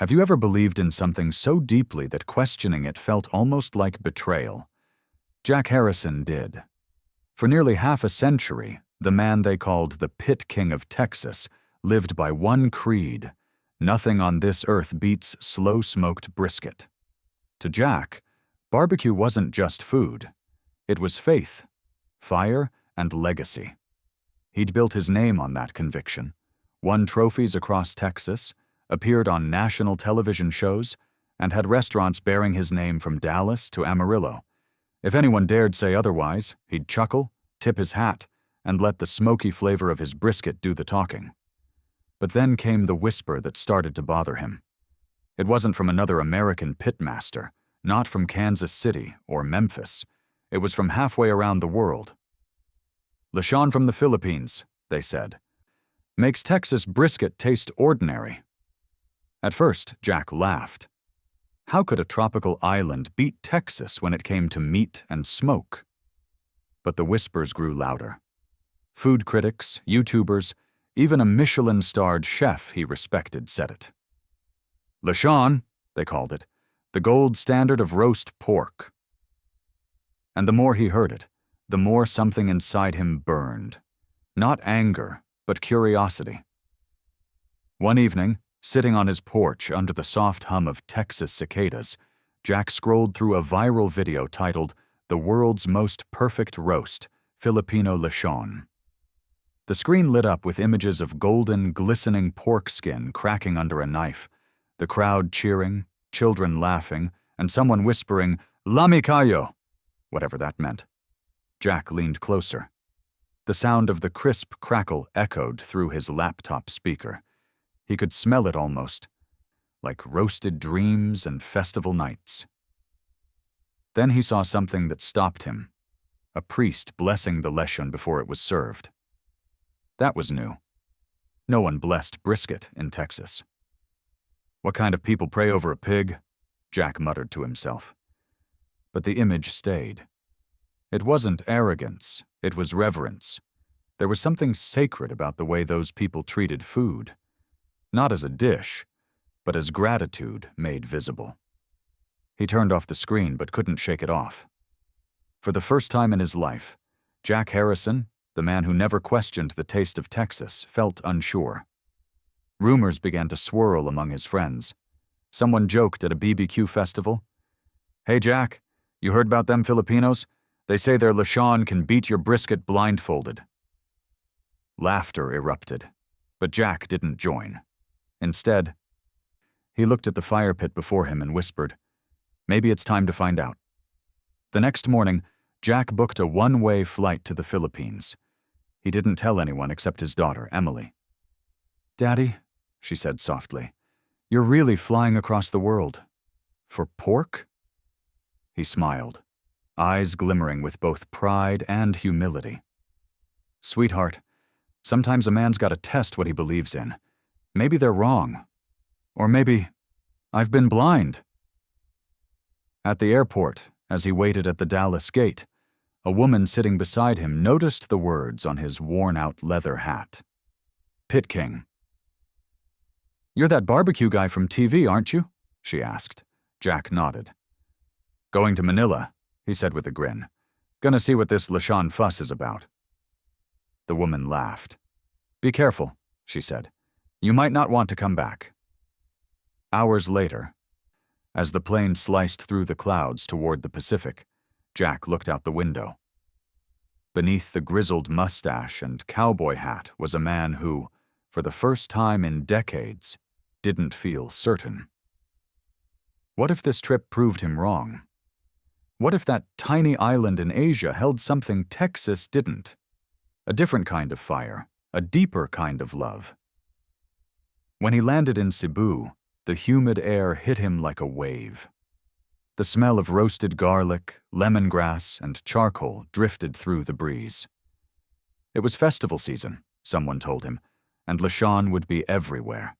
Have you ever believed in something so deeply that questioning it felt almost like betrayal? Jack Harrison did. For nearly half a century, the man they called the Pit King of Texas lived by one creed: nothing on this earth beats slow-smoked brisket. To Jack, barbecue wasn't just food. It was faith, fire, and legacy. He'd built his name on that conviction, won trophies across Texas, appeared on national television shows, and had restaurants bearing his name from Dallas to Amarillo. If anyone dared say otherwise, he'd chuckle, tip his hat, and let the smoky flavor of his brisket do the talking. But then came the whisper that started to bother him. It wasn't from another American pitmaster, not from Kansas City or Memphis. It was from halfway around the world. "Lechon from the Philippines," they said, "makes Texas brisket taste ordinary." At first, Jack laughed. How could a tropical island beat Texas when it came to meat and smoke? But the whispers grew louder. Food critics, YouTubers, even a Michelin-starred chef he respected said it. Lechon, they called it, the gold standard of roast pork. And the more he heard it, the more something inside him burned. Not anger, but curiosity. One evening, sitting on his porch under the soft hum of Texas cicadas, Jack scrolled through a viral video titled "The World's Most Perfect Roast, Filipino Lechon." The screen lit up with images of golden, glistening pork skin cracking under a knife, the crowd cheering, children laughing, and someone whispering, "Lami kayo," whatever that meant. Jack leaned closer. The sound of the crisp crackle echoed through his laptop speaker. He could smell it almost, like roasted dreams and festival nights. Then he saw something that stopped him: a priest blessing the lechon before it was served. That was new. No one blessed brisket in Texas. "What kind of people pray over a pig?" Jack muttered to himself. But the image stayed. It wasn't arrogance, it was reverence. There was something sacred about the way those people treated food. Not as a dish, but as gratitude made visible. He turned off the screen but couldn't shake it off. For the first time in his life, Jack Harrison, the man who never questioned the taste of Texas, felt unsure. Rumors began to swirl among his friends. Someone joked at a BBQ festival, "Hey Jack, you heard about them Filipinos? They say their lechon can beat your brisket blindfolded." Laughter erupted, but Jack didn't join. Instead, he looked at the fire pit before him and whispered, "Maybe it's time to find out." The next morning, Jack booked a one-way flight to the Philippines. He didn't tell anyone except his daughter, Emily. "Daddy," she said softly, "you're really flying across the world. For pork?" He smiled, eyes glimmering with both pride and humility. "Sweetheart, sometimes a man's got to test what he believes in. Maybe they're wrong. Or maybe I've been blind." At the airport, as he waited at the Dallas gate, a woman sitting beside him noticed the words on his worn-out leather hat. "Pit King." "You're that barbecue guy from TV, aren't you?" she asked. Jack nodded. "Going to Manila," he said with a grin. "Gonna see what this lechon fuss is about." The woman laughed. "Be careful," she said. "You might not want to come back." Hours later, as the plane sliced through the clouds toward the Pacific, Jack looked out the window. Beneath the grizzled mustache and cowboy hat was a man who, for the first time in decades, didn't feel certain. What if this trip proved him wrong? What if that tiny island in Asia held something Texas didn't? A different kind of fire, a deeper kind of love. When he landed in Cebu, the humid air hit him like a wave. The smell of roasted garlic, lemongrass, and charcoal drifted through the breeze. It was festival season, someone told him, and Lechon would be everywhere.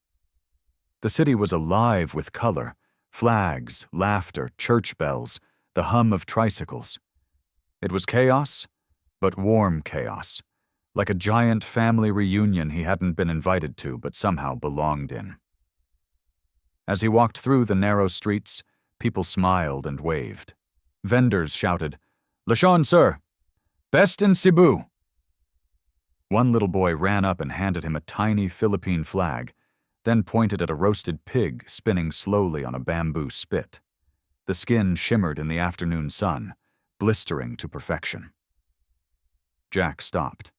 The city was alive with color, flags, laughter, church bells, the hum of tricycles. It was chaos, but warm chaos, like a giant family reunion he hadn't been invited to but somehow belonged in. As he walked through the narrow streets, people smiled and waved. Vendors shouted, "Lechon, sir! Best in Cebu!" One little boy ran up and handed him a tiny Philippine flag, then pointed at a roasted pig spinning slowly on a bamboo spit. The skin shimmered in the afternoon sun, blistering to perfection. Jack stopped.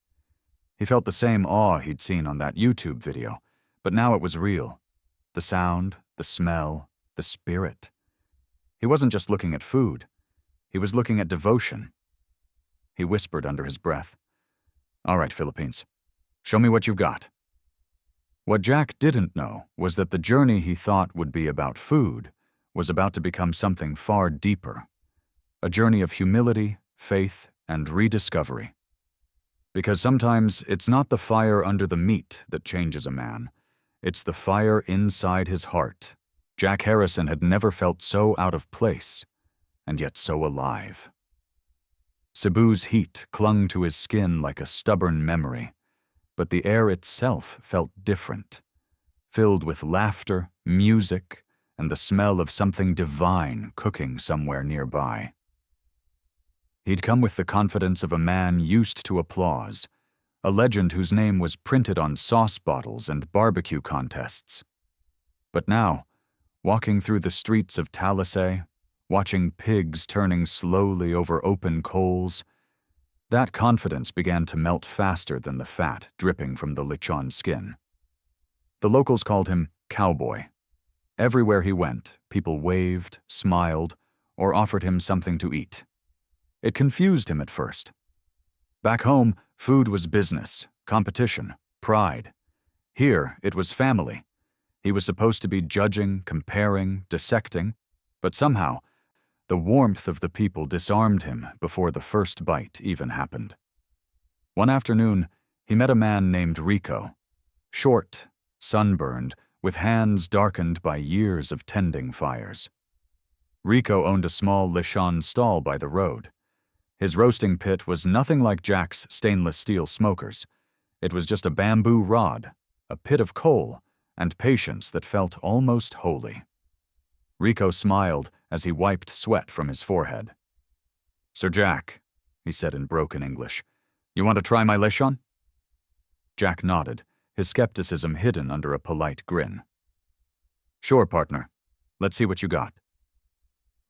He felt the same awe he'd seen on that YouTube video, but now it was real. The sound, the smell, the spirit. He wasn't just looking at food. He was looking at devotion. He whispered under his breath, "All right, Philippines, show me what you've got." What Jack didn't know was that the journey he thought would be about food was about to become something far deeper, a journey of humility, faith, and rediscovery. Because sometimes it's not the fire under the meat that changes a man, it's the fire inside his heart. Jack Harrison had never felt so out of place, and yet so alive. Cebu's heat clung to his skin like a stubborn memory, but the air itself felt different, filled with laughter, music, and the smell of something divine cooking somewhere nearby. He'd come with the confidence of a man used to applause, a legend whose name was printed on sauce bottles and barbecue contests. But now, walking through the streets of Talisay, watching pigs turning slowly over open coals, that confidence began to melt faster than the fat dripping from the lechon skin. The locals called him Cowboy. Everywhere he went, people waved, smiled, or offered him something to eat. It confused him at first. Back home, food was business, competition, pride. Here, it was family. He was supposed to be judging, comparing, dissecting, but somehow, the warmth of the people disarmed him before the first bite even happened. One afternoon, he met a man named Rico, short, sunburned, with hands darkened by years of tending fires. Rico owned a small Lechon stall by the road. His roasting pit was nothing like Jack's stainless steel smokers. It was just a bamboo rod, a pit of coal, and patience that felt almost holy. Rico smiled as he wiped sweat from his forehead. "Sir Jack," he said in broken English, "you want to try my Lechon?" Jack nodded, his skepticism hidden under a polite grin. "Sure, partner. Let's see what you got."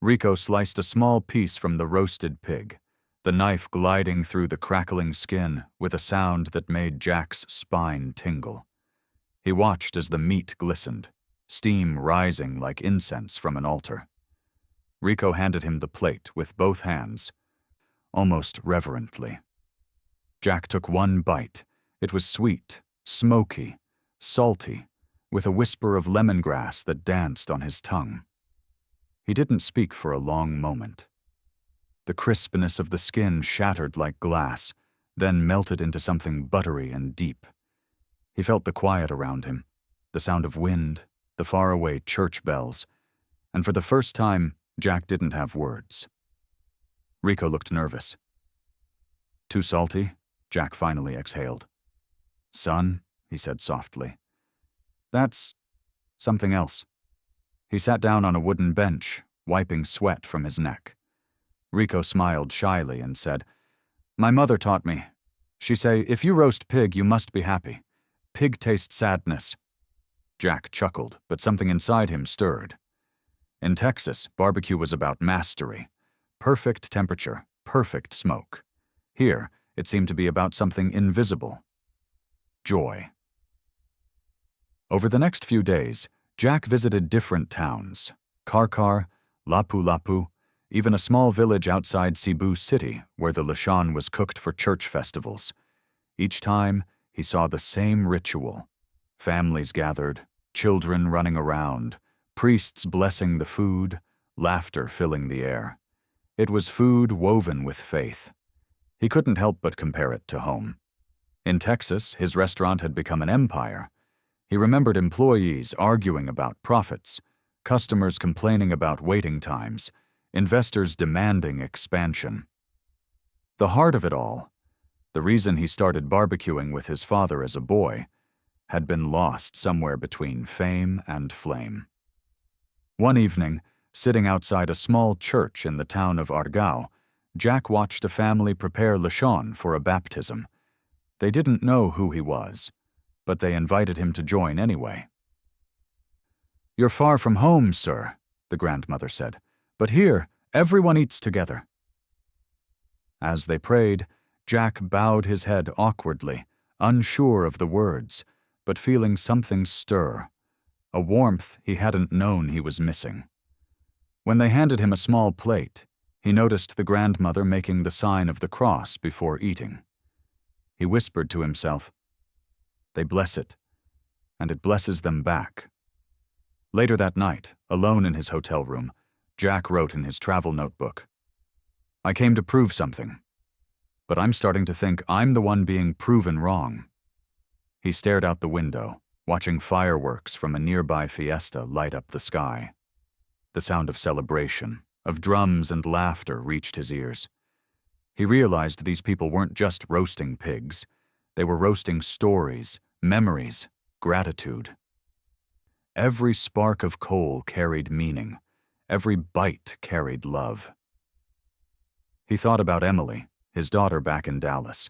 Rico sliced a small piece from the roasted pig, the knife gliding through the crackling skin with a sound that made Jack's spine tingle. He watched as the meat glistened, steam rising like incense from an altar. Rico handed him the plate with both hands, almost reverently. Jack took one bite. It was sweet, smoky, salty, with a whisper of lemongrass that danced on his tongue. He didn't speak for a long moment. The crispness of the skin shattered like glass, then melted into something buttery and deep. He felt the quiet around him, the sound of wind, the faraway church bells, and for the first time, Jack didn't have words. Rico looked nervous. "Too salty?" Jack finally exhaled. "Son," he said softly, "that's something else." He sat down on a wooden bench, wiping sweat from his neck. Rico smiled shyly and said, "My mother taught me. She say, if you roast pig, you must be happy. Pig tastes sadness." Jack chuckled, but something inside him stirred. In Texas, barbecue was about mastery. Perfect temperature, perfect smoke. Here, it seemed to be about something invisible. Joy. Over the next few days, Jack visited different towns, Karkar, Lapu-Lapu, even a small village outside Cebu City where the Lechon was cooked for church festivals. Each time, he saw the same ritual. Families gathered, children running around, priests blessing the food, laughter filling the air. It was food woven with faith. He couldn't help but compare it to home. In Texas, his restaurant had become an empire. He remembered employees arguing about profits, customers complaining about waiting times, investors demanding expansion. The heart of it all, the reason he started barbecuing with his father as a boy, had been lost somewhere between fame and flame. One evening, sitting outside a small church in the town of Argao, Jack watched a family prepare Lechon for a baptism. They didn't know who he was, but they invited him to join anyway. "You're far from home, sir," the grandmother said, "but here, everyone eats together." As they prayed, Jack bowed his head awkwardly, unsure of the words, but feeling something stir, a warmth he hadn't known he was missing. When they handed him a small plate, he noticed the grandmother making the sign of the cross before eating. He whispered to himself, "They bless it, and it blesses them back." Later that night, alone in his hotel room, Jack wrote in his travel notebook, "I came to prove something, but I'm starting to think I'm the one being proven wrong." He stared out the window, watching fireworks from a nearby fiesta light up the sky. The sound of celebration, of drums and laughter reached his ears. He realized these people weren't just roasting pigs. They were roasting stories, memories, gratitude. Every spark of coal carried meaning. Every bite carried love. He thought about Emily, his daughter back in Dallas,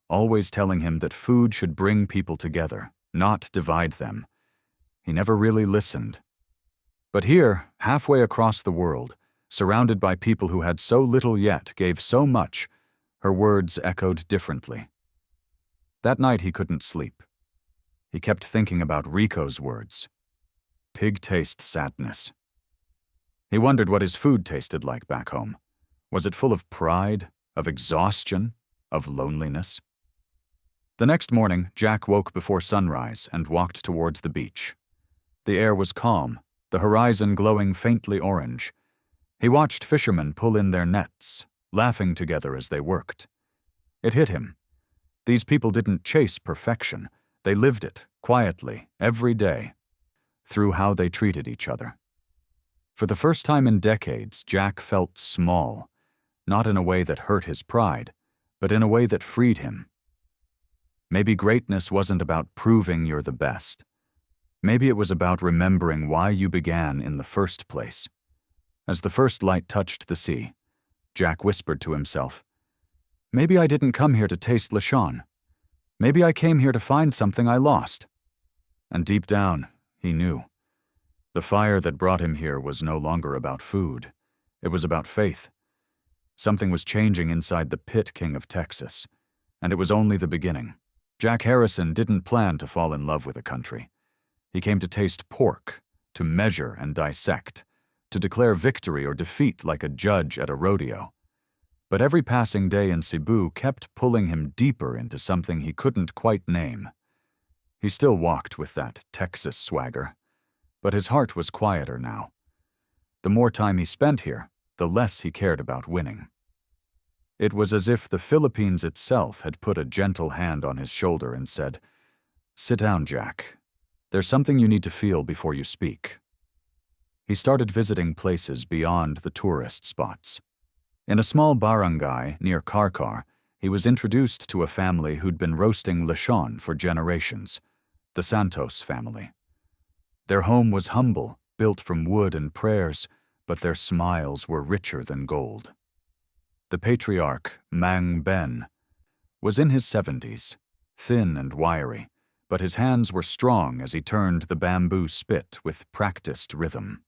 always telling him that food should bring people together, not divide them. He never really listened. But here, halfway across the world, surrounded by people who had so little yet gave so much, her words echoed differently. That night he couldn't sleep. He kept thinking about Rico's words. Pig taste sadness. He wondered what his food tasted like back home. Was it full of pride, of exhaustion, of loneliness? The next morning, Jack woke before sunrise and walked towards the beach. The air was calm, the horizon glowing faintly orange. He watched fishermen pull in their nets, laughing together as they worked. It hit him. These people didn't chase perfection. They lived it, quietly, every day, through how they treated each other. For the first time in decades, Jack felt small, not in a way that hurt his pride, but in a way that freed him. Maybe greatness wasn't about proving you're the best. Maybe it was about remembering why you began in the first place. As the first light touched the sea, Jack whispered to himself, "Maybe I didn't come here to taste Lechon. Maybe I came here to find something I lost." And deep down, he knew. The fire that brought him here was no longer about food. It was about faith. Something was changing inside the Pit King of Texas, and it was only the beginning. Jack Harrison didn't plan to fall in love with a country. He came to taste pork, to measure and dissect, to declare victory or defeat like a judge at a rodeo. But every passing day in Cebu kept pulling him deeper into something he couldn't quite name. He still walked with that Texas swagger, but his heart was quieter now. The more time he spent here, the less he cared about winning. It was as if the Philippines itself had put a gentle hand on his shoulder and said, "Sit down, Jack. There's something you need to feel before you speak." He started visiting places beyond the tourist spots. In a small barangay near Karkar, he was introduced to a family who'd been roasting Lechon for generations, the Santos family. Their home was humble, built from wood and prayers, but their smiles were richer than gold. The patriarch, Mang Ben, was in his 70s, thin and wiry, but his hands were strong as he turned the bamboo spit with practiced rhythm.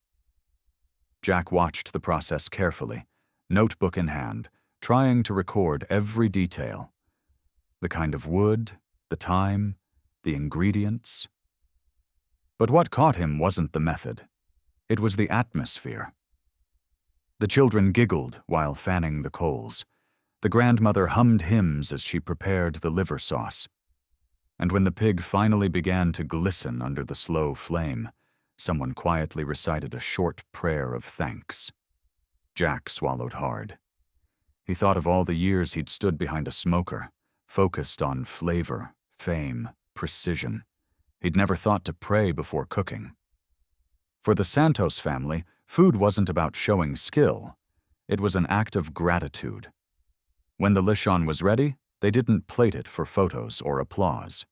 Jack watched the process carefully, notebook in hand, trying to record every detail. The kind of wood, the time, the ingredients. But what caught him wasn't the method. It was the atmosphere. The children giggled while fanning the coals. The grandmother hummed hymns as she prepared the liver sauce. And when the pig finally began to glisten under the slow flame, someone quietly recited a short prayer of thanks. Jack swallowed hard. He thought of all the years he'd stood behind a smoker, focused on flavor, fame, precision. He'd never thought to pray before cooking. For the Santos family, food wasn't about showing skill. It was an act of gratitude. When the Lechon was ready, they didn't plate it for photos or applause.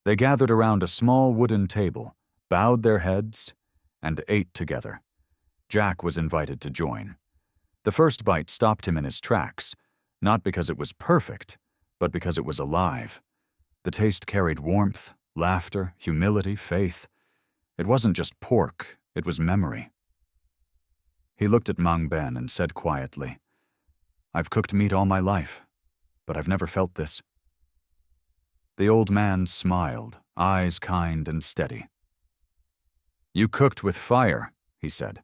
They gathered around a small wooden table, bowed their heads, and ate together. Jack was invited to join. The first bite stopped him in his tracks, not because it was perfect, but because it was alive. The taste carried warmth, laughter, humility, faith. It wasn't just pork, it was memory. He looked at Mang Ben and said quietly, "I've cooked meat all my life, but I've never felt this." The old man smiled, eyes kind and steady. "You cooked with fire," he said,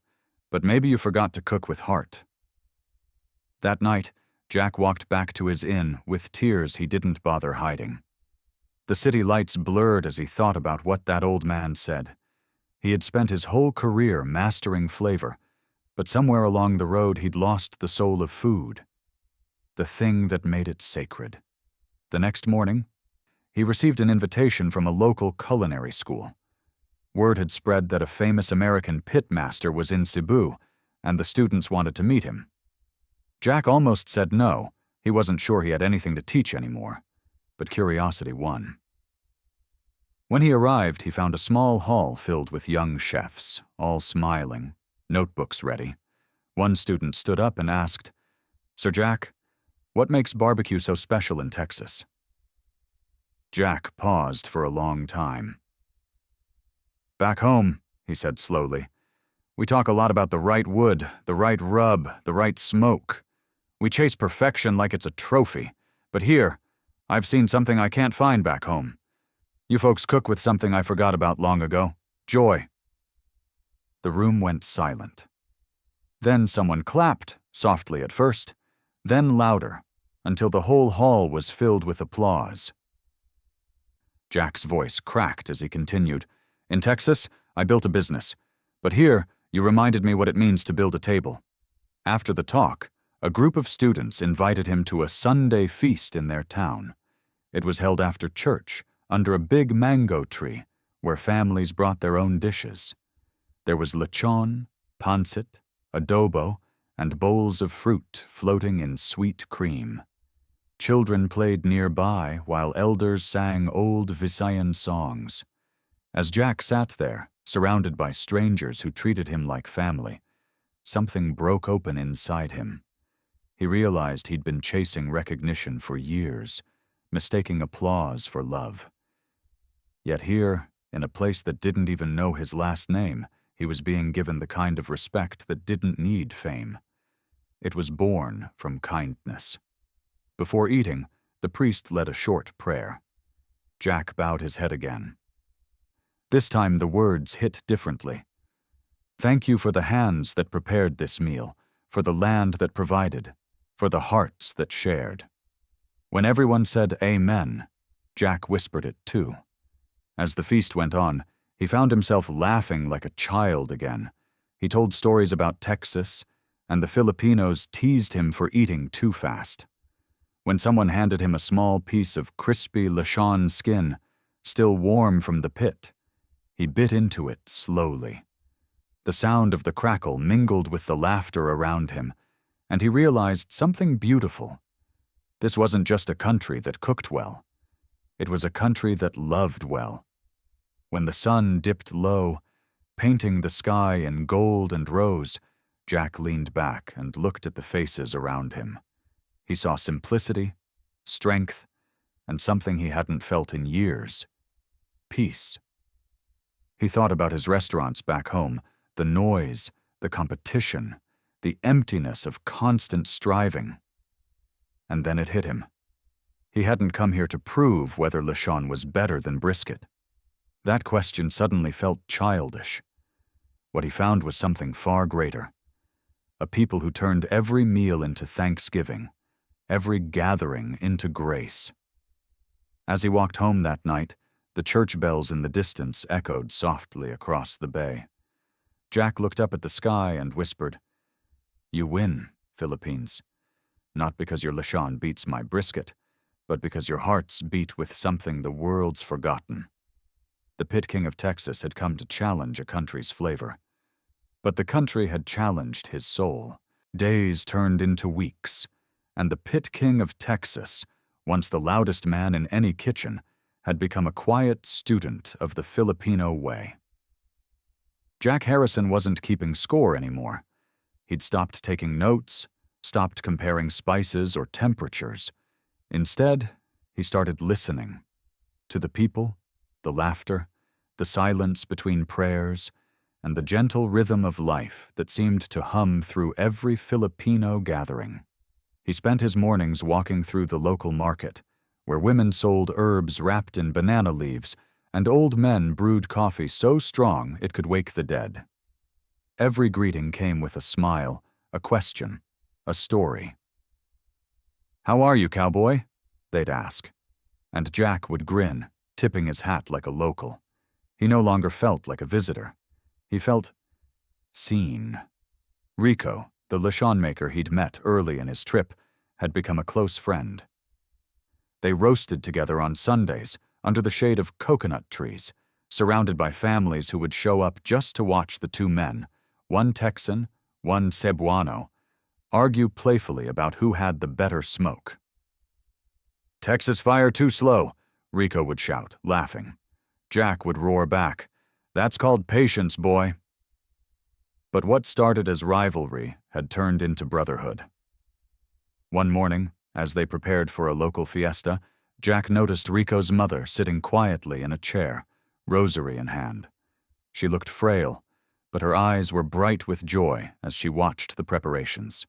"but maybe you forgot to cook with heart." That night, Jack walked back to his inn with tears he didn't bother hiding. The city lights blurred as he thought about what that old man said. He had spent his whole career mastering flavor, but somewhere along the road he'd lost the soul of food, the thing that made it sacred. The next morning, he received an invitation from a local culinary school. Word had spread that a famous American pitmaster was in Cebu, and the students wanted to meet him. Jack almost said no. He wasn't sure he had anything to teach anymore, but curiosity won. When he arrived, he found a small hall filled with young chefs, all smiling, notebooks ready. One student stood up and asked, "Sir Jack, what makes barbecue so special in Texas?" Jack paused for a long time. "Back home," he said slowly, "we talk a lot about the right wood, the right rub, the right smoke. We chase perfection like it's a trophy, but here, I've seen something I can't find back home. You folks cook with something I forgot about long ago: joy." The room went silent. Then someone clapped, softly at first, then louder, until the whole hall was filled with applause. Jack's voice cracked as he continued, "In Texas, I built a business, but here, you reminded me what it means to build a table." After the talk, a group of students invited him to a Sunday feast in their town. It was held after church, under a big mango tree, where families brought their own dishes. There was lechon, pancit, adobo, and bowls of fruit floating in sweet cream. Children played nearby while elders sang old Visayan songs. As Jack sat there, surrounded by strangers who treated him like family, something broke open inside him. He realized he'd been chasing recognition for years, mistaking applause for love. Yet here, in a place that didn't even know his last name, he was being given the kind of respect that didn't need fame. It was born from kindness. Before eating, the priest led a short prayer. Jack bowed his head again. This time the words hit differently. "Thank you for the hands that prepared this meal, for the land that provided, for the hearts that shared." When everyone said amen, Jack whispered it too. As the feast went on, he found himself laughing like a child again. He told stories about Texas, and the Filipinos teased him for eating too fast. When someone handed him a small piece of crispy Lechon skin, still warm from the pit, he bit into it slowly. The sound of the crackle mingled with the laughter around him, and he realized something beautiful. This wasn't just a country that cooked well. It was a country that loved well. When the sun dipped low, painting the sky in gold and rose, Jack leaned back and looked at the faces around him. He saw simplicity, strength, and something he hadn't felt in years: peace. He thought about his restaurants back home, the noise, the competition, the emptiness of constant striving. And then it hit him. He hadn't come here to prove whether Lechon was better than brisket. That question suddenly felt childish. What he found was something far greater. A people who turned every meal into thanksgiving, every gathering into grace. As he walked home that night, the church bells in the distance echoed softly across the bay. Jack looked up at the sky and whispered, "You win, Philippines. Not because your Lechon beats my brisket, but because your hearts beat with something the world's forgotten." The Pit King of Texas had come to challenge a country's flavor. But the country had challenged his soul. Days turned into weeks, and the Pit King of Texas, once the loudest man in any kitchen, had become a quiet student of the Filipino way. Jack Harrison wasn't keeping score anymore. He'd stopped taking notes, stopped comparing spices or temperatures. Instead, he started listening to the people, the laughter, the silence between prayers, and the gentle rhythm of life that seemed to hum through every Filipino gathering. He spent his mornings walking through the local market, where women sold herbs wrapped in banana leaves and old men brewed coffee so strong it could wake the dead. Every greeting came with a smile, a question, a story. "How are you, cowboy?" they'd ask. And Jack would grin, tipping his hat like a local. He no longer felt like a visitor. He felt seen. Rico, the Lechon maker he'd met early in his trip, had become a close friend. They roasted together on Sundays under the shade of coconut trees, surrounded by families who would show up just to watch the two men, one Texan, one Cebuano, argue playfully about who had the better smoke. "Texas fire too slow," Rico would shout, laughing. Jack would roar back, "That's called patience, boy." But what started as rivalry had turned into brotherhood. One morning, as they prepared for a local fiesta, Jack noticed Rico's mother sitting quietly in a chair, rosary in hand. She looked frail, but her eyes were bright with joy as she watched the preparations.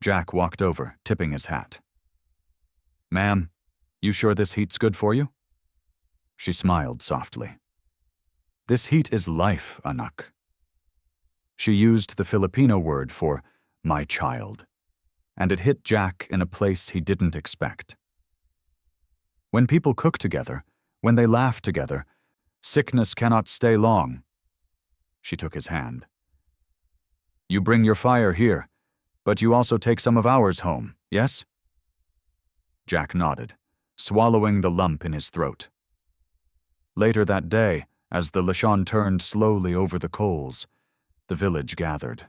Jack walked over, tipping his hat. "Ma'am, you sure this heat's good for you?" She smiled softly. "This heat is life, anak." She used the Filipino word for my child, and it hit Jack in a place he didn't expect. When people cook together, when they laugh together, sickness cannot stay long. She took his hand. "You bring your fire here, but you also take some of ours home, yes?" Jack nodded, swallowing the lump in his throat. Later that day, as the Lechon turned slowly over the coals, the village gathered.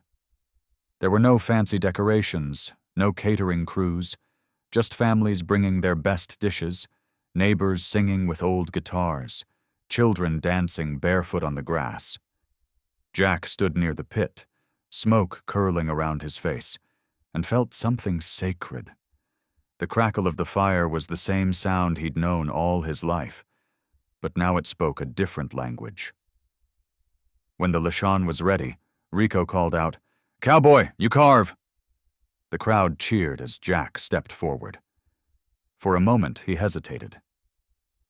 There were no fancy decorations, no catering crews, just families bringing their best dishes, neighbors singing with old guitars, children dancing barefoot on the grass. Jack stood near the pit, smoke curling around his face, and felt something sacred. The crackle of the fire was the same sound he'd known all his life, but now it spoke a different language. When the Lechon was ready, Rico called out, "Cowboy, you carve!" The crowd cheered as Jack stepped forward. For a moment, he hesitated.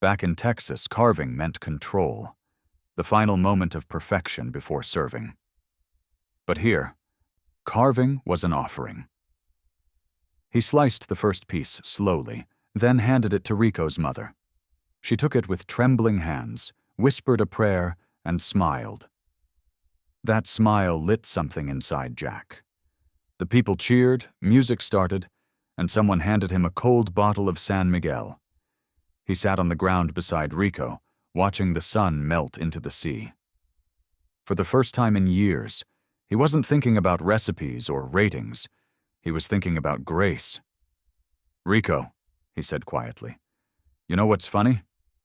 Back in Texas, carving meant control, the final moment of perfection before serving. But here, carving was an offering. He sliced the first piece slowly, then handed it to Rico's mother. She took it with trembling hands, whispered a prayer, and smiled. That smile lit something inside Jack. The people cheered, music started, and someone handed him a cold bottle of San Miguel. He sat on the ground beside Rico, watching the sun melt into the sea. For the first time in years, he wasn't thinking about recipes or ratings. He was thinking about grace. "Rico," he said quietly, "you know what's funny?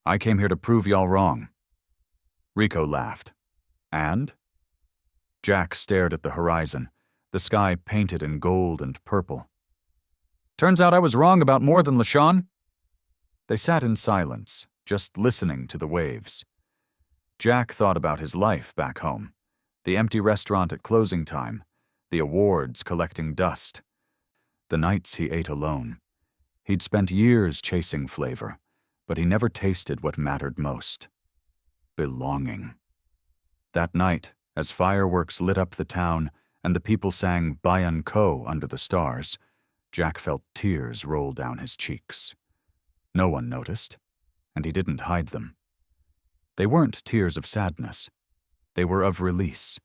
I came here to prove y'all wrong." Rico laughed. "And?" Jack stared at the horizon, the sky painted in gold and purple. "Turns out I was wrong about more than Lechon." They sat in silence, just listening to the waves. Jack thought about his life back home, the empty restaurant at closing time, the awards collecting dust, the nights he ate alone. He'd spent years chasing flavor, but he never tasted what mattered most: belonging. That night, as fireworks lit up the town and the people sang Bayan Ko under the stars, Jack felt tears roll down his cheeks. No one noticed, and he didn't hide them. They weren't tears of sadness. They were of release,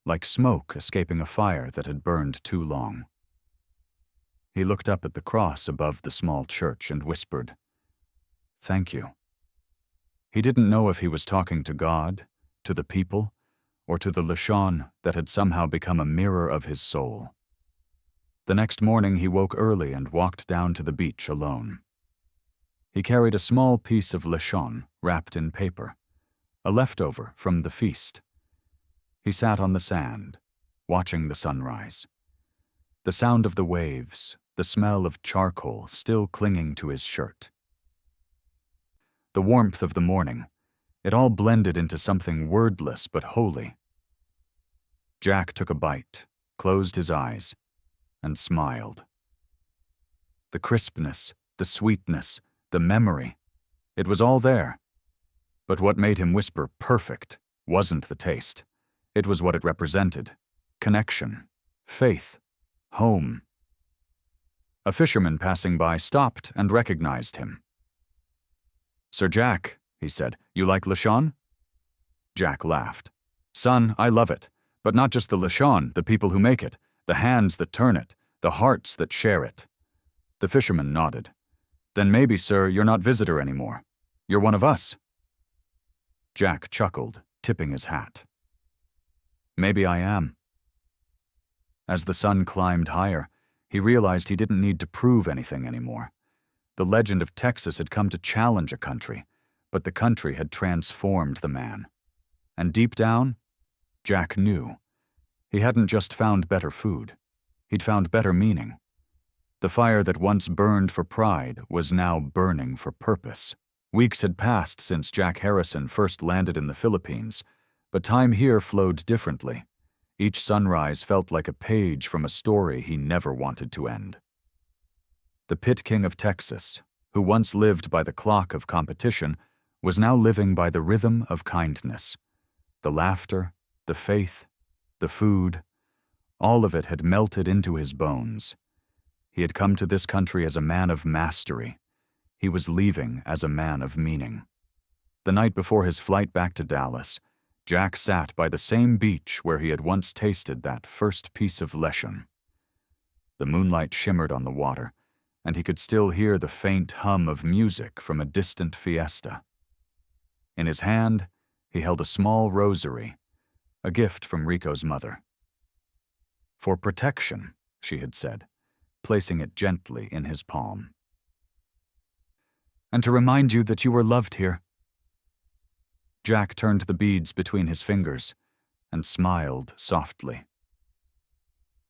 like smoke escaping a fire that had burned too long. He looked up at the cross above the small church and whispered, "Thank you." He didn't know if he was talking to God, to the people, or to the Lechon that had somehow become a mirror of his soul. The next morning he woke early and walked down to the beach alone. He carried a small piece of Lechon wrapped in paper, a leftover from the feast. He sat on the sand, watching the sunrise. The sound of the waves, the smell of charcoal still clinging to his shirt. The warmth of the morning, it all blended into something wordless but holy. Jack took a bite, closed his eyes, and smiled. The crispness, the sweetness, the memory, it was all there. But what made him whisper perfect wasn't the taste. It was what it represented: connection, faith, home. A fisherman passing by stopped and recognized him. "Sir Jack," he said, "you like Lechon?" Jack laughed. "Son, I love it, but not just the Lechon, the people who make it, the hands that turn it, the hearts that share it." The fisherman nodded. "Then maybe, sir, you're not visitor anymore. You're one of us." Jack chuckled, tipping his hat. "Maybe I am." As the sun climbed higher, he realized he didn't need to prove anything anymore. The legend of Texas had come to challenge a country, but the country had transformed the man. And deep down, Jack knew. He hadn't just found better food. He'd found better meaning. The fire that once burned for pride was now burning for purpose. Weeks had passed since Jack Harrison first landed in the Philippines, but time here flowed differently. Each sunrise felt like a page from a story he never wanted to end. The Pit King of Texas, who once lived by the clock of competition, was now living by the rhythm of kindness. The laughter, the faith, the food, all of it had melted into his bones. He had come to this country as a man of mastery. He was leaving as a man of meaning. The night before his flight back to Dallas, Jack sat by the same beach where he had once tasted that first piece of Lechon. The moonlight shimmered on the water, and he could still hear the faint hum of music from a distant fiesta. In his hand, he held a small rosary, a gift from Rico's mother. "For protection," she had said, placing it gently in his palm. "And to remind you that you were loved here." Jack turned the beads between his fingers and smiled softly.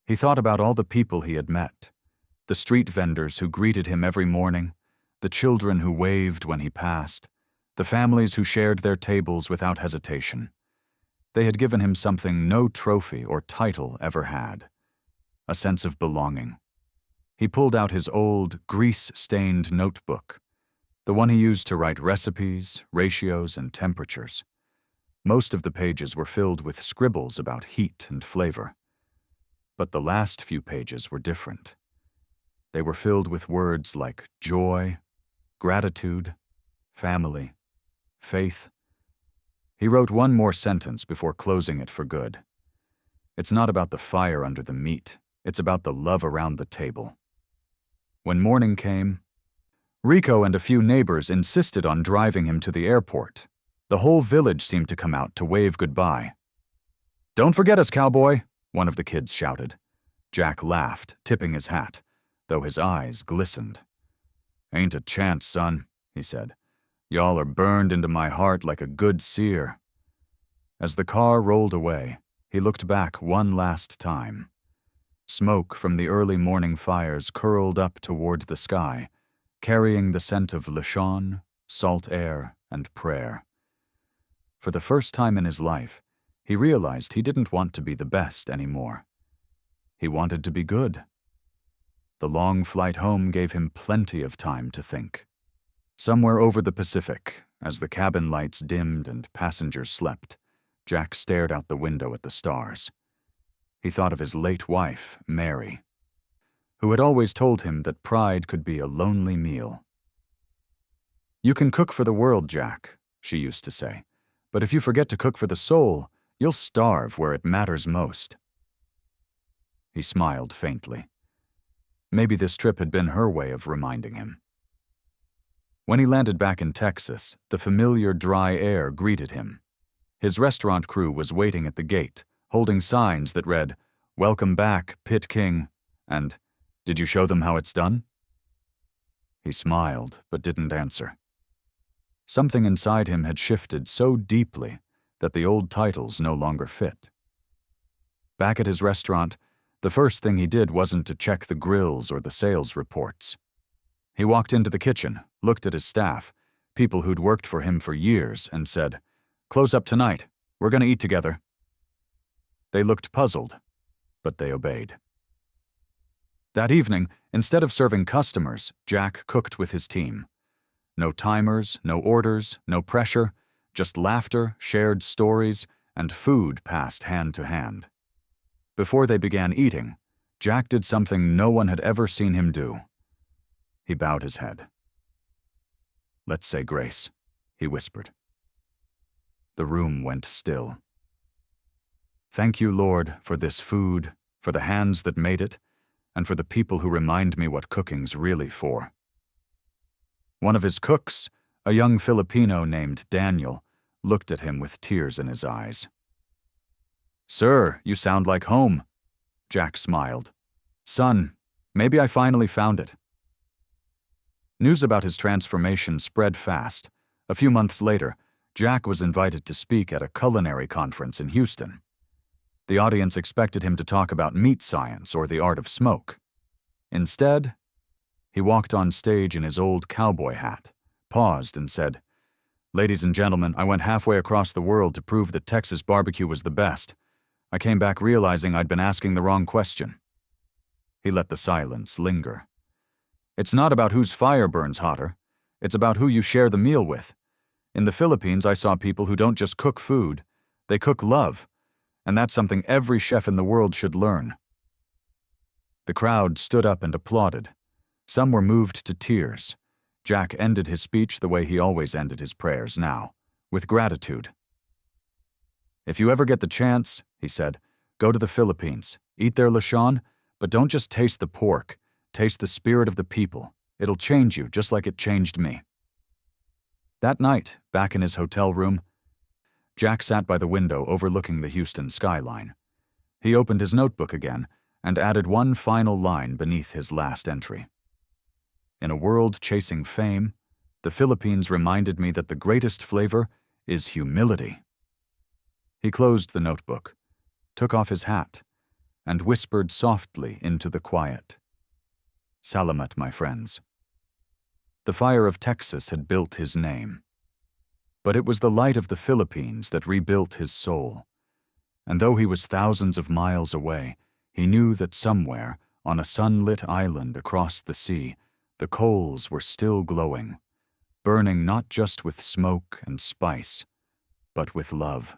He thought about all the people he had met, the street vendors who greeted him every morning, the children who waved when he passed, the families who shared their tables without hesitation. They had given him something no trophy or title ever had: a sense of belonging. He pulled out his old, grease-stained notebook, the one he used to write recipes, ratios, and temperatures. Most of the pages were filled with scribbles about heat and flavor. But the last few pages were different. They were filled with words like joy, gratitude, family, faith. He wrote one more sentence before closing it for good. "It's not about the fire under the meat. It's about the love around the table." When morning came, Rico and a few neighbors insisted on driving him to the airport. The whole village seemed to come out to wave goodbye. "Don't forget us, cowboy," one of the kids shouted. Jack laughed, tipping his hat, though his eyes glistened. "Ain't a chance, son," he said. "Y'all are burned into my heart like a good sear." As the car rolled away, he looked back one last time. Smoke from the early morning fires curled up toward the sky, carrying the scent of Lechon, salt air, and prayer. For the first time in his life, he realized he didn't want to be the best anymore. He wanted to be good. The long flight home gave him plenty of time to think. Somewhere over the Pacific, as the cabin lights dimmed and passengers slept, Jack stared out the window at the stars. He thought of his late wife, Mary, who had always told him that pride could be a lonely meal. "You can cook for the world, Jack," she used to say, "but if you forget to cook for the soul, you'll starve where it matters most." He smiled faintly. Maybe this trip had been her way of reminding him. When he landed back in Texas, the familiar dry air greeted him. His restaurant crew was waiting at the gate, holding signs that read, "Welcome back, Pit King," and "Did you show them how it's done?" He smiled, but didn't answer. Something inside him had shifted so deeply that the old titles no longer fit. Back at his restaurant, the first thing he did wasn't to check the grills or the sales reports. He walked into the kitchen, looked at his staff, people who'd worked for him for years, and said, "Close up tonight. We're going to eat together." They looked puzzled, but they obeyed. That evening, instead of serving customers, Jack cooked with his team. No timers, no orders, no pressure, just laughter, shared stories, and food passed hand to hand. Before they began eating, Jack did something no one had ever seen him do. He bowed his head. "Let's say grace," he whispered. The room went still. "Thank you, Lord, for this food, for the hands that made it, and for the people who remind me what cooking's really for." One of his cooks, a young Filipino named Daniel, looked at him with tears in his eyes. "Sir, you sound like home." Jack smiled. "Son, maybe I finally found it." News about his transformation spread fast. A few months later, Jack was invited to speak at a culinary conference in Houston. The audience expected him to talk about meat science or the art of smoke. Instead, he walked on stage in his old cowboy hat, paused and said, "Ladies and gentlemen, I went halfway across the world to prove that Texas barbecue was the best. I came back realizing I'd been asking the wrong question." He let the silence linger. "It's not about whose fire burns hotter. It's about who you share the meal with. In the Philippines, I saw people who don't just cook food, they cook love, and that's something every chef in the world should learn." The crowd stood up and applauded. Some were moved to tears. Jack ended his speech the way he always ended his prayers now, with gratitude. "If you ever get the chance," he said, "go to the Philippines, eat their lechon, but don't just taste the pork, taste the spirit of the people. It'll change you just like it changed me." That night, back in his hotel room, Jack sat by the window overlooking the Houston skyline. He opened his notebook again and added one final line beneath his last entry. "In a world chasing fame, the Philippines reminded me that the greatest flavor is humility." He closed the notebook, took off his hat, and whispered softly into the quiet, "Salamat, my friends." The fire of Texas had built his name, but it was the light of the Philippines that rebuilt his soul. And though he was thousands of miles away, he knew that somewhere, on a sunlit island across the sea, the coals were still glowing, burning not just with smoke and spice, but with love.